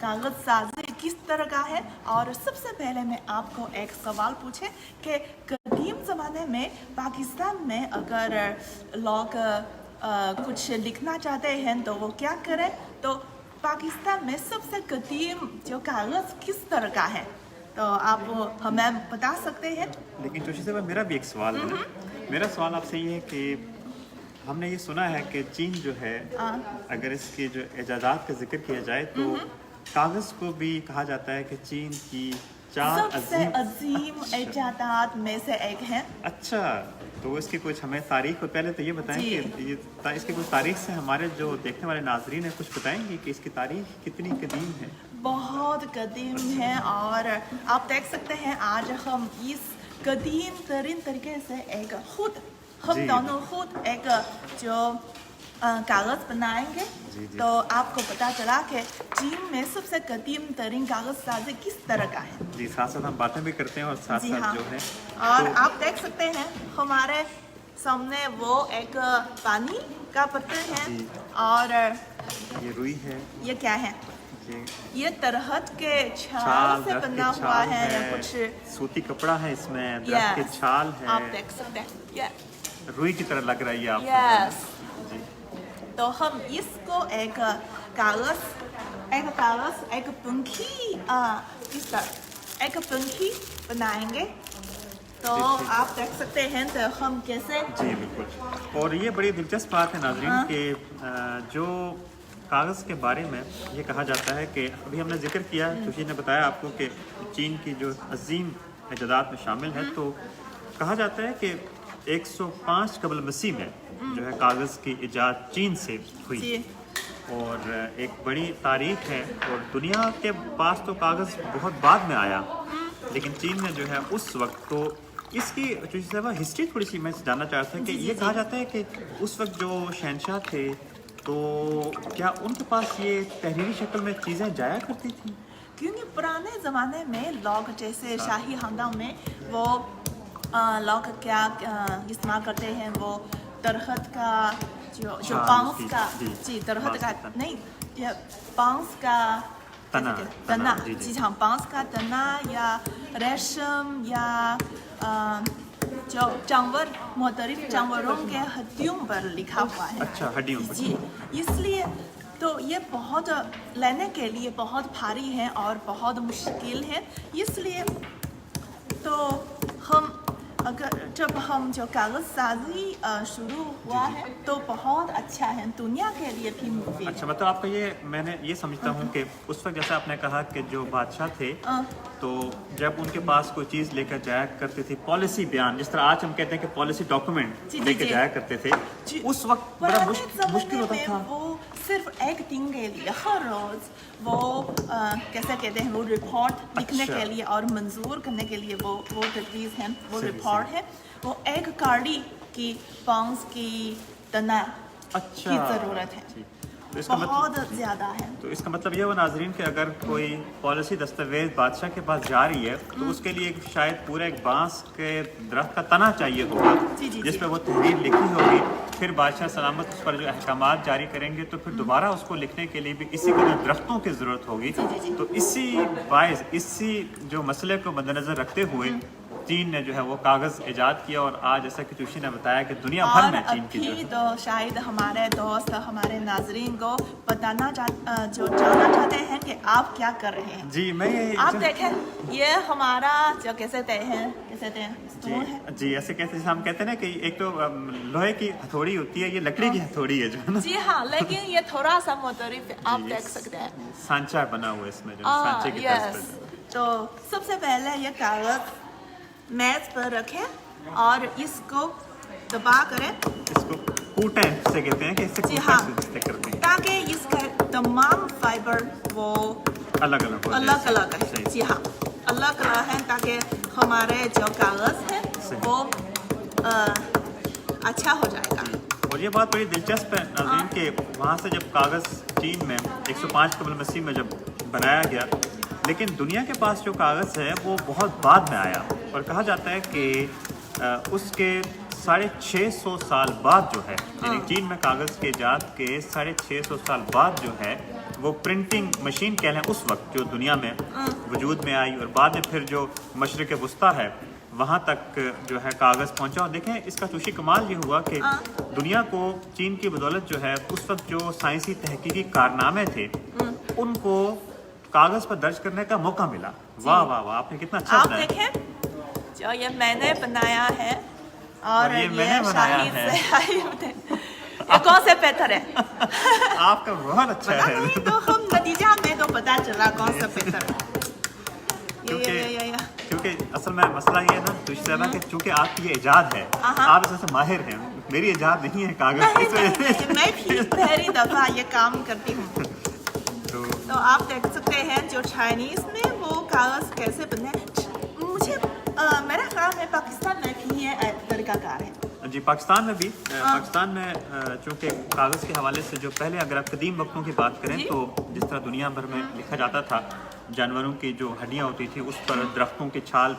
कागज साजी किस तरह का है। और सबसे पहले मैं आपको एक सवाल पूछे कि कदीम ज़माने में पाकिस्तान में अगर लोग कुछ लिखना चाहते हैं तो वो क्या करें। तो पाकिस्तान में सबसे कदीम जो कागज़ किस तरह का है, तो आप हमें बता सकते हैं। लेकिन जोशी साहब मेरा भी एक सवाल है ना। मेरा सवाल आपसे ये है कि हमने ये सुना है कि चीन जो है अगर इसके जो इजाज़ात का जिक्र किया जाए तो कागज़ को भी कहा जाता है कि चीन की चार सबसे अजीम इजादात में से एक है। अच्छा, तो इसकी कुछ हमें तारीख को पहले तो ये बताएं कि इसकी कुछ तारीख से हमारे जो देखने वाले नाजरीन हैं कुछ बताएंगे कि इसकी तारीख कितनी कदीम है। बहुत कदीम है और आप देख सकते हैं आज हम इस कदीम तरीन तरीके से एक खुद हम दोनों खुद एक जो कागज़ बनाएंगे। तो आपको पता चला कि चीन में सबसे कदीम तरीन कागज़ साजी किस तरह का है। जी, साथ साथ हम बातें भी करते हैं और साथ साथ जो है और तो आप देख सकते हैं हमारे सामने वो एक पानी का पत्थर है और ये रुई है। ये क्या है? ये तरहत के छाल से बना हुआ है या कुछ सूती कपड़ा है, इसमें दरख्त के छाल है। आप देख सकते हैं रुई की तरह लग रही है आपको। तो हम इसको एक कागज एक पंखी एक पंखी बनाएंगे। तो आप देख सकते हैं तो हम कैसे। जी बिल्कुल। और ये बड़ी दिलचस्प बात है नाज़रीन के जो कागज़ के बारे में ये कहा जाता है कि अभी हमने जिक्र किया, जोशी ने बताया आपको कि चीन की जो अजीम इजादात में शामिल है। तो कहा जाता है कि 105 कबल मसीह में जो है कागज़ की इजाद चीन से हुई और एक बड़ी तारीख है। और दुनिया के पास तो कागज़ बहुत बाद में आया, लेकिन चीन ने जो है उस वक्त तो इसकी जो हिस्ट्री थोड़ी सी मैं जानना चाहता था कि ये कहा जाता है कि उस वक्त जो शहनशाह थे तो क्या उनके पास ये तहरीरी शक्ल में चीज़ें जाया करती थी? क्योंकि पुराने ज़माने में लोग जैसे शाही खानदान में वो लोग क्या इस्तेमाल करते हैं, वो दरख्त का जो बांस का दरख्त का नहीं, ये बांस का तना जी हाँ, बांस का तना या रेशम या जो जानवर मुख्तलिफ जानवरों के हड्डियों पर लिखा हुआ है। अच्छा, हड्डियों पर। जी, इसलिए तो ये बहुत लेने के लिए बहुत भारी है और बहुत मुश्किल है। इसलिए तो हम अगर जब हम जो कागज़ साजी शुरू हुआ है तो बहुत अच्छा है, दुनिया के लिए भी मुफीद। अच्छा, मतलब आपका ये मैंने ये समझता हूँ कि उस वक्त जैसा आपने कहा कि जो बादशाह थे तो जब उनके पास कोई चीज़ लेकर जाया करते थे, पॉलिसी बयान, जिस तरह आज हम कहते हैं कि पॉलिसी डॉक्यूमेंट लेकर जाया करते थे, उस वक्त बड़ा मुश्किल होता था। वो सिर्फ एक दिन के लिए हर रोज़ वो कैसे कहते हैं, वो रिपोर्ट लिखने के लिए और मंजूर करने के लिए वो तजवीज़ है, वो रिपोर्ट है, वो एक गाड़ी की बांस की तना की ज़रूरत है। तो इसका बहुत ज़्यादा है। तो इसका मतलब ये हुआ नाजरीन कि अगर कोई पॉलिसी दस्तावेज बादशाह के पास जा रही है तो उसके लिए शायद पूरा एक बांस के दरख्त का तना चाहिए होगा जिसमें वो तहरीर लिखी होगी। फिर बादशाह सलामत उस पर जो अहकामात जारी करेंगे तो फिर दोबारा उसको लिखने के लिए भी इसी कदर दरख्तों की ज़रूरत होगी। तो इसी जो मसले को मद्देनज़र रखते हुए चीन ने जो है वो कागज़ ईजाद किया और आज जैसा कि जोशी ने बताया कि दुनिया भर में चीन की तो शायद हमारे दोस्त हमारे नाजरीन को बताना जानना चाहते हैं कि आप क्या कर रहे हैं। जी मैं आप देखें ये हमारा जो कैसे स्टूल है। जी ऐसे कहते हैं, हम कहते हैं ना कि एक तो लोहे की हथौड़ी होती है, ये लकड़ी की हथौड़ी है जो ना। जी हाँ, लेकिन ये थोड़ा सा मुख्तलिफ आप देख सकते हैं, सांचा बना हुआ इसमें जो सांचे की तरह। तो सबसे पहले ये कागज़ मेज पर रखें और इसको दबा करें, इसको कूटें से कहते हैं कि इससे जी हाँ, करते हैं ताकि इसका तमाम फाइबर वो अलग अलग है। जी हाँ, अलग अलग है ताकि हमारे जो कागज़ है वो अच्छा हो जाएगा। और ये बात बड़ी दिलचस्प है नाज़रीन कि वहाँ से जब कागज़ चीन में 105 कबल मसीह में जब बनाया गया, लेकिन दुनिया के पास जो कागज़ है वो बहुत बाद में आया और कहा जाता है कि उसके 650 साल बाद जो है, यानी चीन में कागज़ के इजाद के 650 साल बाद जो है वो प्रिंटिंग मशीन कह लें उस वक्त जो दुनिया में वजूद में आई और बाद में फिर जो मशरक़ वस्ता है वहाँ तक जो है कागज़ पहुँचा। और देखें इसका चूशी कमाल ये हुआ कि दुनिया को चीन की बदौलत जो है उस वक्त जो साइंसी तहकीकी कारनामे थे उनको कागज़ पर दर्ज करने का मौका मिला। वाह वाह वाह, आपने कितना अच्छा आप बनाया। देखें जो ये मैंने बनाया है और ये मैंने बनाया है। ये कौन से पत्थर है? आपका बहुत अच्छा पता है। नहीं, तो हम नतीजा में तो पता चला कौन सा पत्थर है। क्योंकि असल में मसला ये है ना तुझसे कि चूंकि आपकी ये इजाद है, आप इससे माहिर हैं, मेरी इजाद नहीं है कागज की। नहीं, मैं भी पहली दफा ये काम करती हूँ। तो आप देख सकते हैं जो चाइनीज में वो कागज कैसे बने। मुझे मेरा ख्याल है पाकिस्तान में भी ये तरीकाकार है। जी, पाकिस्तान में भी पाकिस्तान में चूँकि कागज़ के हवाले से जो पहले अगर आप कदीम वक्तों की बात करें तो जिस तरह दुनिया भर में लिखा जाता था जानवरों की जो हड्डियाँ होती थी उस पर दरख्तों की छाल